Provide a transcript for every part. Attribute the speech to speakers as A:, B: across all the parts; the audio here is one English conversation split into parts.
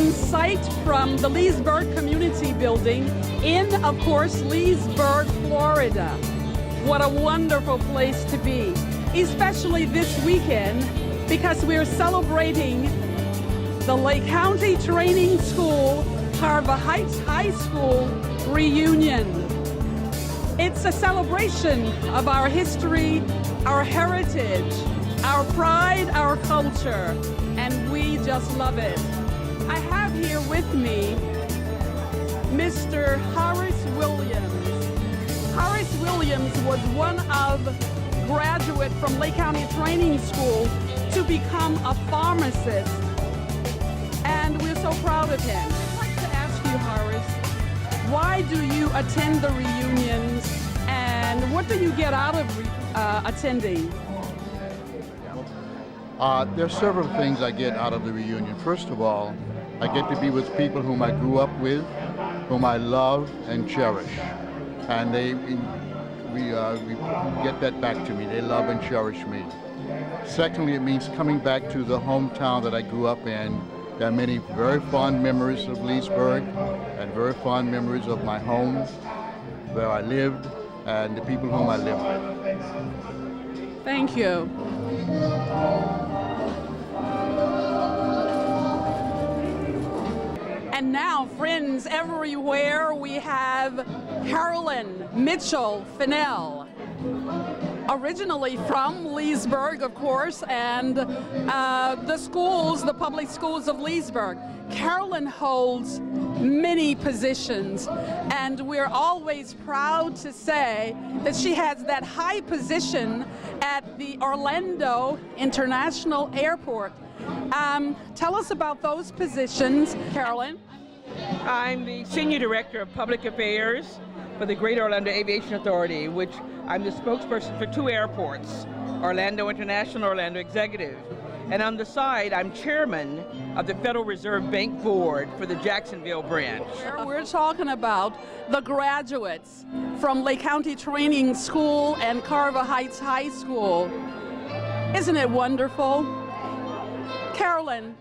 A: on site from the Leesburg Community Building in, of course, Leesburg, Florida. What a wonderful place to be, especially this weekend, because we're celebrating the Lake County Training School, Carver Heights High School reunion. It's a celebration of our history, our heritage, our pride, our culture, and we just love it. I have here with me Mr. Horace Williams. Horace Williams was one of graduate from Lake County Training School to become a pharmacist, and we're so proud of him. I'd like to ask you, Horace, why do you attend the reunions, and what do you get out of attending?
B: There are several things I get out of the reunion. First of all, I get to be with people whom I grew up with, whom I love and cherish. And we get that back to me. They love and cherish me. Secondly, it means coming back to the hometown that I grew up in. There are many very fond memories of Leesburg and very fond memories of my home, where I lived, and the people whom I lived with.
A: Thank you. And now, friends everywhere, we have Carolyn Mitchell Fennell. Originally from Leesburg, of course, and the public schools of Leesburg. Carolyn holds many positions, and we're always proud to say that she has that high position at the Orlando International Airport. Tell us about those positions, Carolyn.
C: I'm the Senior Director of Public Affairs for the Greater Orlando Aviation Authority, which I'm the spokesperson for two airports, Orlando International, Orlando Executive. And on the side, I'm chairman of the Federal Reserve Bank Board for the Jacksonville branch.
A: We're talking about the graduates from Lake County Training School and Carver Heights High School. Isn't it wonderful? Carolyn,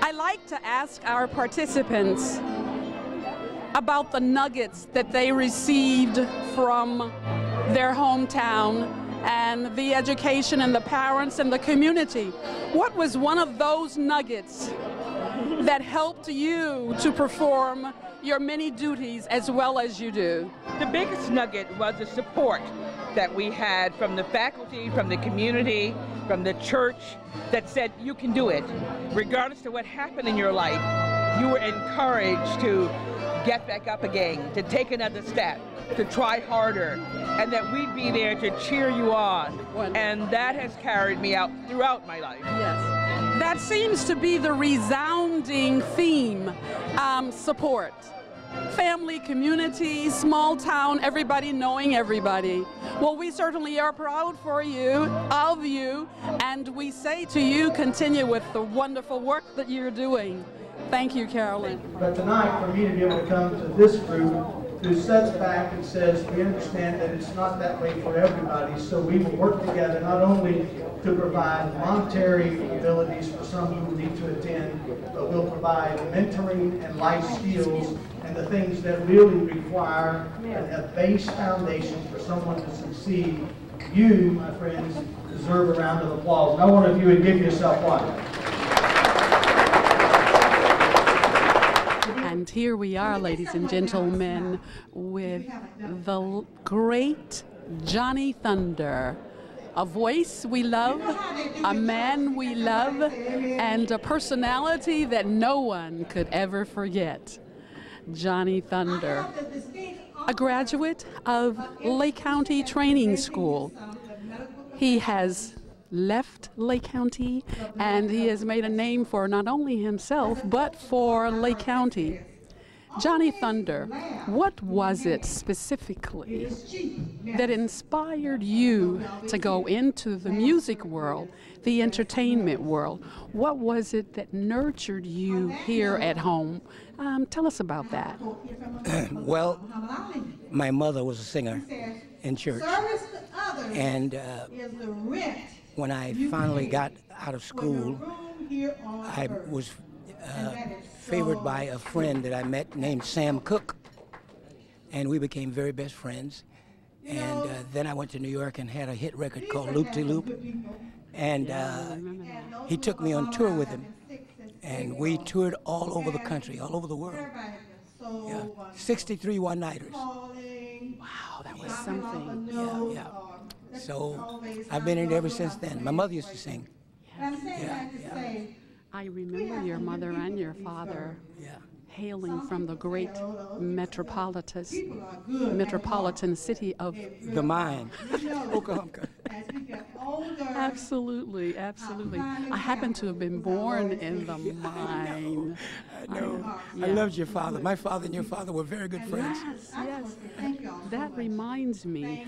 A: I like to ask our participants about the nuggets that they received from their hometown and the education and the parents and the community. What was one of those nuggets that helped you to perform your many duties as well as you do?
C: The biggest nugget was the support that we had from the faculty, from the community, from the church, that said you can do it. Regardless of what happened in your life, you were encouraged to get back up again, to take another step, to try harder, and that we'd be there to cheer you on. And that has carried me out throughout my life.
A: Yes. That seems to be the resounding theme, support. Family, community, small town, everybody knowing everybody. Well, we certainly are proud of you, and we say to you, continue with the wonderful work that you're doing. Thank you, Carolyn.
D: But tonight, for me to be able to come to this group who sets back and says, we understand that it's not that way for everybody, so we will work together not only to provide monetary abilities for some who need to attend, but we'll provide mentoring and life skills and the things that really require a base foundation for someone to succeed. You, my friends, deserve a round of applause. And I wonder if you would give yourself one.
A: And here we are, ladies and gentlemen, with the great Johnny Thunder. A voice we love, a man we love, and a personality that no one could ever forget. Johnny Thunder, a graduate of Lake County Training School. He has left Lake County, and he has made a name for not only himself, but for Lake County. Johnny Thunder, what was it specifically that inspired you to go into the music world, the entertainment world? What was it that nurtured you here at home? Tell us about that.
E: Well, my mother was a singer in church, and when I finally got out of school, I was favored by a friend that I met named Sam Cooke, and we became very best friends. And then I went to New York and had a hit record called Loop de Loop, and he took me on tour with him, and we toured all over the country, all over the world. Yeah, 63 one-nighters.
A: Wow, that was something.
E: Yeah. So I've been in it ever since then. My mother used to sing. Yeah.
A: I remember your mother and your father hailing from the great metropolitan city of
E: the mine, Oklahoma.
A: Absolutely. I happen to have been born in the mine.
E: I know. I loved your father. My father and your father were very good friends.
A: Yes. That reminds me,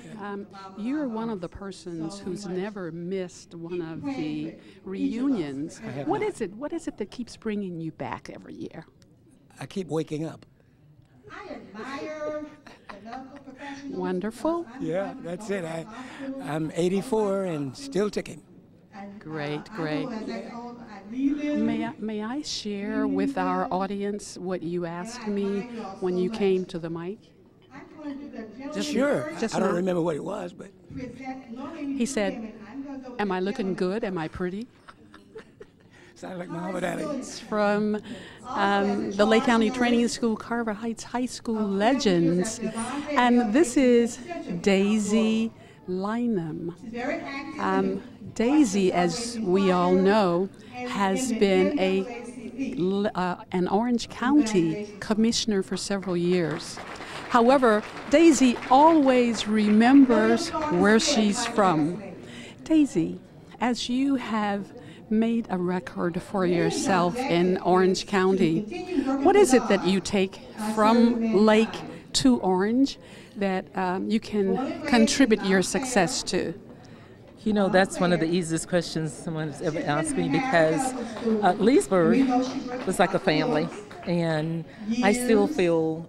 A: you're one of the persons who's never missed one of the reunions. What is it that keeps bringing you back every year?
E: I keep waking up.
F: I admire the local professionals.
A: Wonderful.
E: Yeah, that's it. I'm 84 and still ticking.
A: Great. May I share with our audience what you asked me when you came to the mic?
E: Sure. I don't remember what it was, but
A: he said, "Am I looking good? Am I pretty?"
E: Sounded like Muhammad Ali.
A: It's from the Lake County Training School, Carver Heights High School Legends. And this is Daisy Lynum. Daisy, as we all know, has been an Orange County commissioner for several years. However, Daisy always remembers where she's from. Daisy, as you have made a record for yourself in Orange County, what is it that you take from Lake to Orange that you can contribute your success to?
G: You know, that's one of the easiest questions someone has ever asked me, because Leesburg was like a family, and I still feel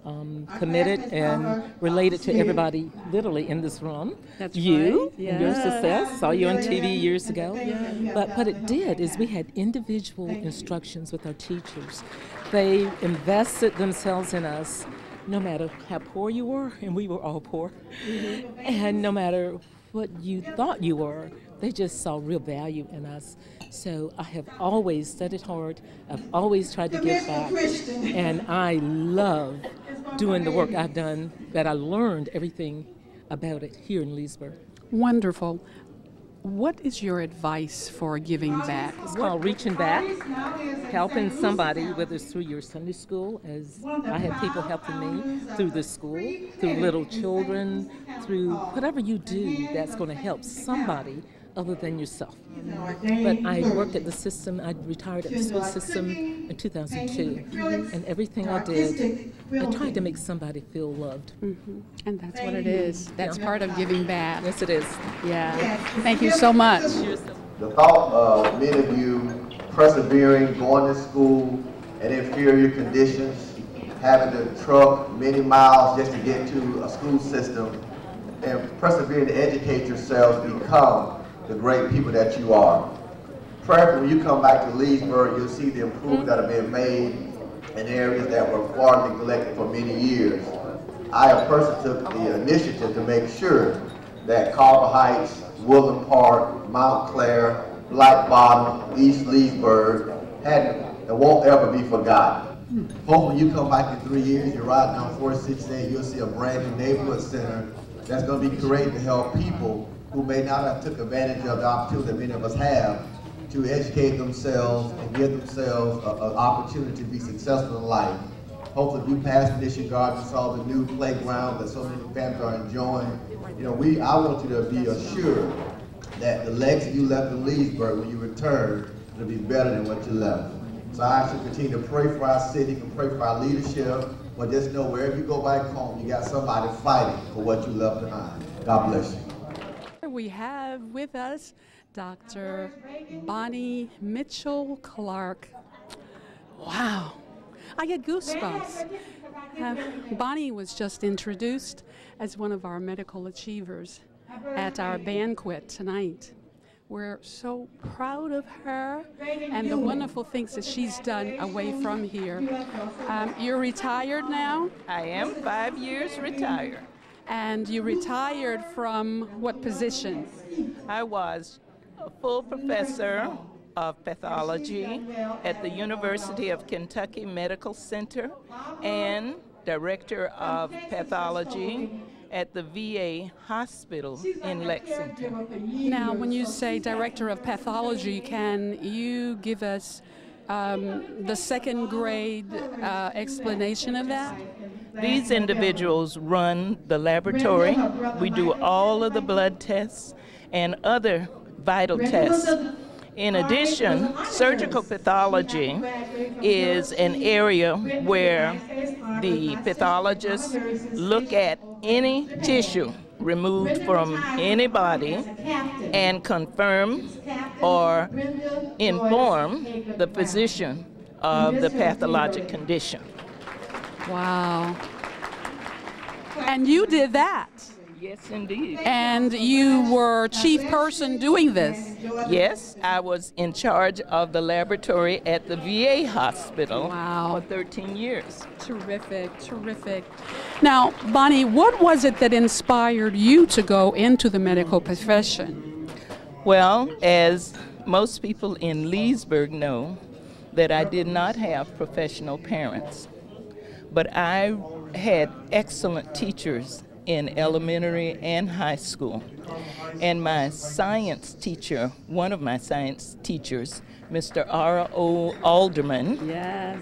G: committed and related to everybody literally in this room.
A: That's
G: you
A: right.
G: and your success. Saw you on TV years ago. But what it did is we had individual instructions with our teachers. They invested themselves in us no matter how poor you were, and we were all poor, and no matter what you thought you were, they just saw real value in us. So I have always studied hard. I've always tried to give back, and I love doing the work I've done, that I learned everything about it here in Leesburg.
A: Wonderful. What is your advice for giving back?
G: It's called reaching back, helping somebody, whether it's through your Sunday school, as I had people helping me, through the school, through little children, through whatever you do that's going to help somebody other than yourself. But I worked at the system. I retired at the school system in 2002, and everything I did, I tried to make somebody feel loved.
A: And that's what it is. That's part of giving back.
G: Yes, it is.
A: Yeah. Thank you so much.
H: The thought of many of you persevering, going to school in inferior conditions, having to truck many miles just to get to a school system, and persevering to educate yourselves, become the great people that you are. Prayerfully, when you come back to Leesburg, you'll see the improvements that have been made in areas that were far neglected for many years. I have personally took the initiative to make sure that Carver Heights, Woodland Park, Mount Clair, Black Bottom, East Leesburg and won't ever be forgotten. Hopefully you come back in 3 years, you're riding down 468, you'll see a brand new neighborhood center that's going to be created to help people who may not have took advantage of the opportunity that many of us have to educate themselves and give themselves an opportunity to be successful in life. Hopefully you passed Mission Garden, saw the new playground that so many families are enjoying. You know, I want you to be assured that the legacy you left in Leesburg when you return will be better than what you left. So I ask you to continue to pray for our city and pray for our leadership, but just know wherever you go back home, you got somebody fighting for what you left behind. God bless you.
A: We have with us Dr. Bonnie Mitchell Clark. Wow, I get goosebumps. Bonnie was just introduced as one of our medical achievers at our banquet tonight. We're so proud of her and the wonderful things that she's done away from here. You're retired now?
I: I am 5 years retired.
A: And you retired from what position?
I: I was a full professor of pathology at the University of Kentucky Medical Center and director of pathology at the VA hospital in Lexington.
A: Now, when you say director of pathology, can you give us the second grade explanation of that?
I: These individuals run the laboratory. We do all of the blood tests and other vital tests. In addition, surgical pathology is an area where the pathologists look at any tissue removed from any body and confirm or inform the physician of the pathologic condition.
A: Wow. And you did that.
I: Yes, indeed.
A: And you were chief person doing this.
I: Yes, I was in charge of the laboratory at the VA hospital
A: Wow.
I: for 13 years.
A: Terrific, terrific. Now, Bonnie, what was it that inspired you to go into the medical profession?
I: Well, as most people in Leesburg know, that I did not have professional parents, but I had excellent teachers in elementary and high school. And my science teacher, one of my science teachers, Mr. R.O. Alderman,
A: Yes.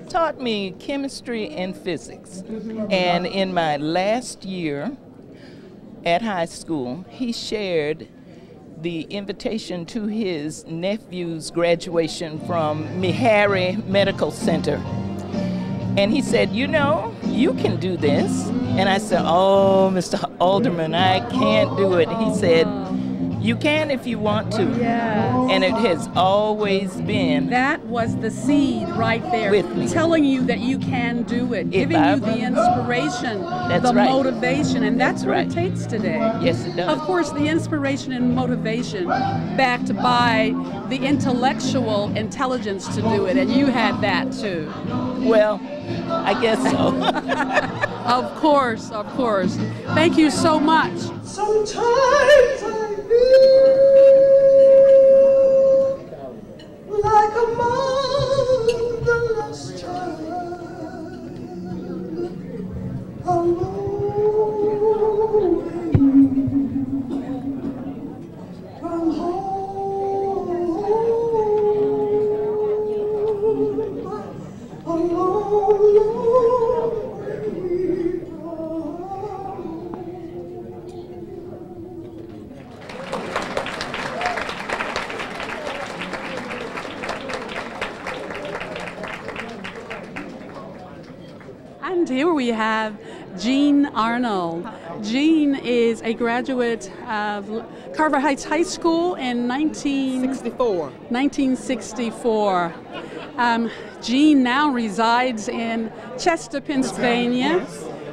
I: taught me chemistry and physics. And in my last year at high school, he shared the invitation to his nephew's graduation from Meharry Medical Center. And he said, you know, you can do this. And I said, oh, Mr. Alderman, I can't do it. He said, you can if you want to.
A: Yes.
I: And it has always been
A: That was the seed right there,
I: with me.
A: telling you that you can do it, giving you the inspiration, the
I: right.
A: motivation, and that's what it
I: right.
A: takes today.
I: Yes, it does.
A: Of course, the inspiration and motivation backed by the intellectual intelligence to do it, and you had that too.
I: Well, I guess so.
A: Of course, of course. Thank you so much.
F: Sometimes I feel like a motherless child, alone from home, alone.
A: And here we have Jean Arnold. Jean is a graduate of Carver Heights High School in 1964. Jean now resides in Chester, Pennsylvania,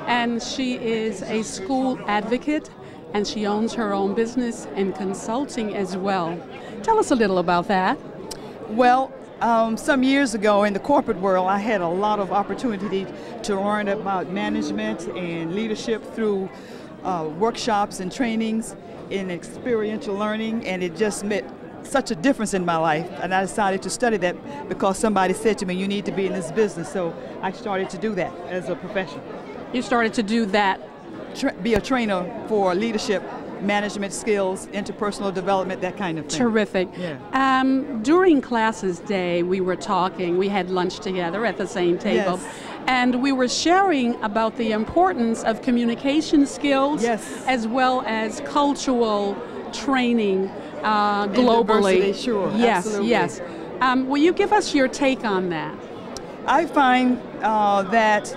A: and she is a school advocate, and she owns her own business and consulting as well. Tell us a little about that.
J: Well, some years ago in the corporate world, I had a lot of opportunity to learn about management and leadership through workshops and trainings in experiential learning, and it just made such a difference in my life. And I decided to study that because somebody said to me, you need to be in this business. So I started to do that as a profession.
A: You started to do that.
J: Be a trainer for leadership, management skills, interpersonal development, that kind of thing.
A: Terrific.
J: Yeah.
A: During classes day, we were talking, we had lunch together at the same table,
J: Yes.
A: and we were sharing about the importance of communication skills,
J: Yes.
A: as well as cultural training globally.
J: Diversity, sure,
A: Yes,
J: absolutely.
A: yes. Will you give us your take on that?
J: I find that,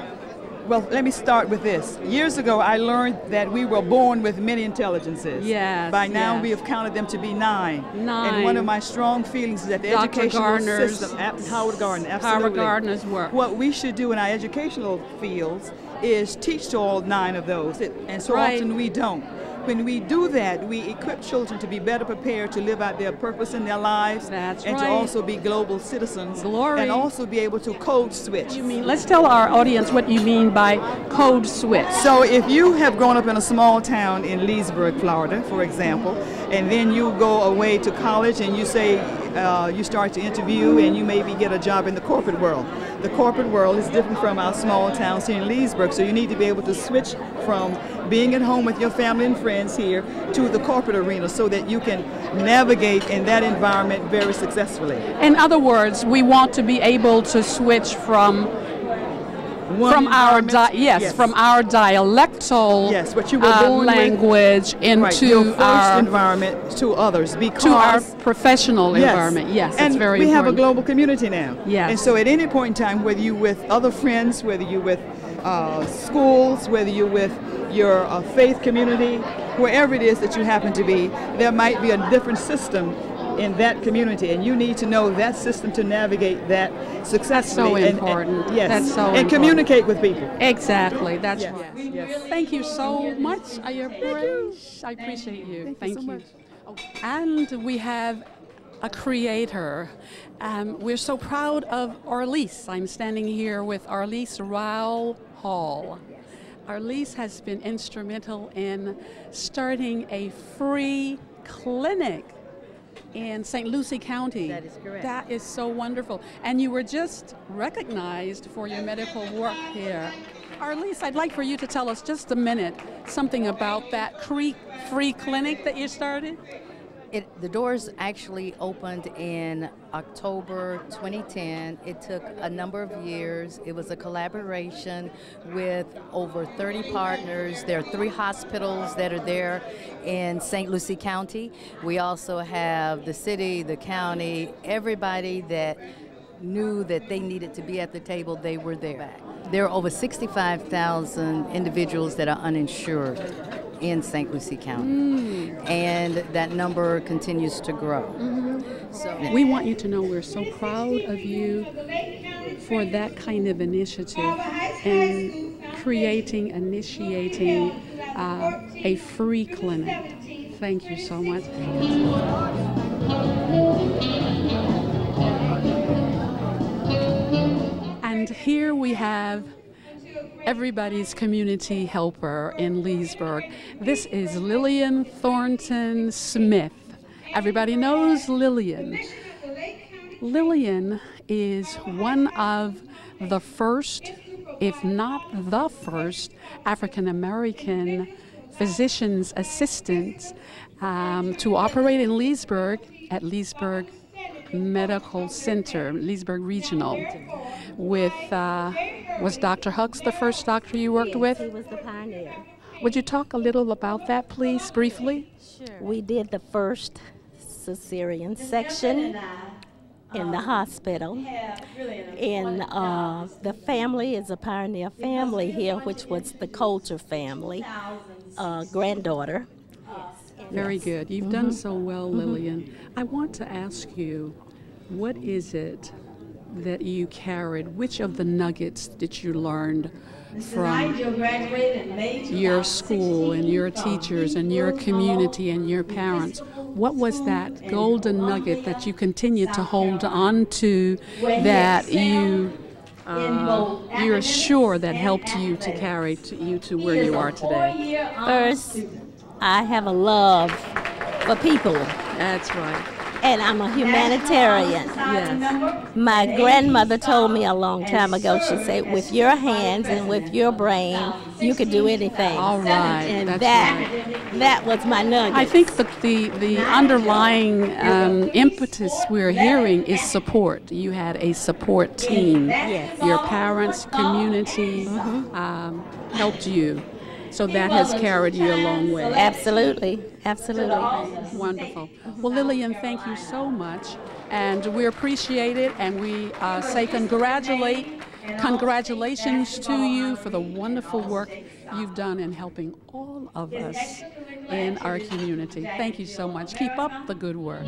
J: well, let me start with this. Years ago, I learned that we were born with many intelligences.
A: Yes,
J: By now,
A: yes.
J: we have counted them to be 9.
A: 9.
J: And one of my strong feelings is that the
A: Dr.
J: educational
A: Gardner's-
J: system, Howard Gardner,
A: Howard
J: absolutely.
A: Gardner's work.
J: What we should do in our educational fields is teach to all 9 of those, and so
A: Right.
J: often we don't. when we do that, we equip children to be better prepared to live out their purpose in their lives.
A: That's
J: and
A: right.
J: to also be global citizens.
A: Glory.
J: And also be able to code switch.
A: Let's tell our audience what you mean by code switch.
J: So if you have grown up in a small town in Leesburg, Florida, for example, and then you go away to college and you say, you start to interview and you maybe get a job in the corporate world. The corporate world is different from our small towns here in Leesburg, so you need to be able to switch from being at home with your family and friends here to the corporate arena so that you can navigate in that environment very successfully.
A: In other words, we want to be able to switch from our from our dialectal
J: what you were born
A: language
J: with,
A: into
J: your first
A: our
J: environment to others, because
A: to our professional environment. Yes,
J: and
A: that's very
J: we
A: important.
J: have a global community now.
A: Yes.
J: And so at any point in time, whether you're with other friends, whether you're with schools, whether you're with your faith community, wherever it is that you happen to be, there might be a different system in that community, and you need to know that system to navigate that successfully.
A: That's so important.
J: And, yes,
A: that's so
J: and
A: important.
J: Communicate with people.
A: Exactly. That's right.
J: Yes.
A: Thank you so much. I appreciate you. Thank you so much. Oh, and we have a creator. We're so proud of Arlease. I'm standing here with Arlease Rowell Hall. Arlease has been instrumental in starting a free clinic in St. Lucie County.
K: That is correct.
A: That is so wonderful. And you were just recognized for your medical work here. Arlease, I'd like for you to tell us just a minute something about that free clinic that you started.
K: The doors actually opened in October 2010. It took a number of years. It was a collaboration with over 30 partners. There are 3 hospitals that are there in St. Lucie County. We also have the city, the county, everybody that knew that they needed to be at the table, they were there. There are over 65,000 individuals that are uninsured in St. Lucie County, and that number continues to grow. So
A: we want you to know we're so proud of you for that kind of initiative and initiating a free clinic. Thank you so much. And here we have everybody's community helper in Leesburg. This is Lillian Thornton Smith. Everybody knows Lillian. Lillian is one of the first, if not the first, African American physician's assistants to operate in Leesburg at Leesburg Medical Center, Leesburg Regional, with, was Dr. Hugs the first doctor you worked with?
L: He was the pioneer.
A: Would you talk a little about that, please, briefly?
L: Sure. We did the first cesarean section in the hospital. And the family is a pioneer family here, which was the Coulter family, granddaughter.
A: Very good. You've done so well, Lillian. I want to ask you, what is it that you carried? Which of the nuggets did you learn from your school and your teachers and your community and your parents? What was that golden nugget that you continue to hold on to that you're sure that helped you to carry you to where you are today?
L: First, I have a love for people.
A: That's right.
L: And I'm a humanitarian.
A: Yes.
L: My grandmother told me a long time ago, she said, with your hands and with your brain, you could do anything.
A: All right.
L: And
A: That's
L: that was my nugget.
A: I think the underlying impetus we're hearing is support. You had a support team.
L: Yes.
A: Your parents, community helped you. So that has carried you a long way.
L: Absolutely. Absolutely.
A: Wonderful. Well, Lillian, thank you so much. And we appreciate it. And we say congratulations to you for the wonderful work you've done in helping all of us in our community. Thank you so much. Keep up the good work.